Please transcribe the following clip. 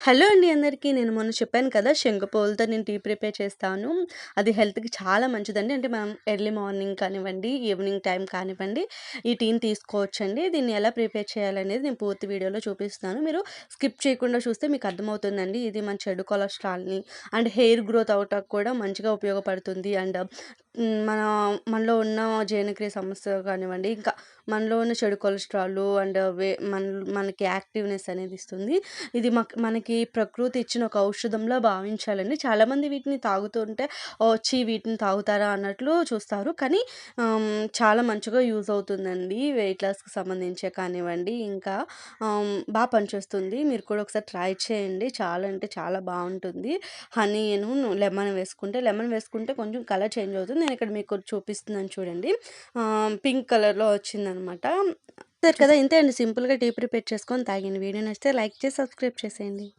Hello అండి అందరికీ. నేను మొన్న చెప్పాను కదా! శంకుపూలతో నేను టీ ప్రిపేర్ చేస్తాను. అది హెల్త్‌కి చాలా మంచిదండి. అంటే మనం ఎర్లీ మార్నింగ్ కానివ్వండి, ఈవినింగ్ టైం కానివ్వండి, ఈ టీని తీసుకోవచ్చండి. దీన్ని ఎలా ప్రిపేర్ చేయాలనేది నేను పూర్తి వీడియోలో చూపిస్తున్నాను. మీరు స్కిప్ చేయకుండా చూస్తే మీకు అర్థమవుతుందండి. ఇది మన చెడు కొలెస్ట్రాల్‌ని అండ్ హెయిర్ గ్రోత్ అవ్వటానికి కూడా మంచిగా ఉపయోగపడుతుంది. అండ్ మన మనలో ఉన్న జీర్ణక్రియ సమస్య కానివ్వండి, ఇంకా మనలో ఉన్న చెడు కొలెస్ట్రాల్ అండ్ మనకి యాక్టివ్‌నెస్ అనేది ఇస్తుంది. ఇది మనకి ప్రకృతి ఇచ్చిన ఒక ఔషధంలా భావించాలండి. చాలామంది వీటిని తాగుతుంటే ఓహ్! ఛీ! వీటిని తాగుతారా అన్నట్లు చూస్తారు. కానీ చాలా మంచిగా యూజ్ అవుతుందండి. వెయిట్ లాస్‌కి సంబంధించే కానివ్వండి, ఇంకా పనిచేస్తుంది. మీరు కూడా ఒకసారి ట్రై చేయండి. చాలా అంటే చాలా బావుంటుంది. హనీను లెమన్ వేసుకుంటే కొంచెం కలర్ చేంజ్ అవుతుంది. నేను ఇక్కడ మీకు చూపిస్తున్నాను చూడండి. పింక్ కలర్‌లో వచ్చిందనమాట. చూసారు కదా! ఇంతే అండి, సింపుల్‌గా టీ ప్రిపేర్ చేసుకొని తాగండి. వీడియో నచ్చితే లైక్ చేసి సబ్స్క్రైబ్ చేసేయండి.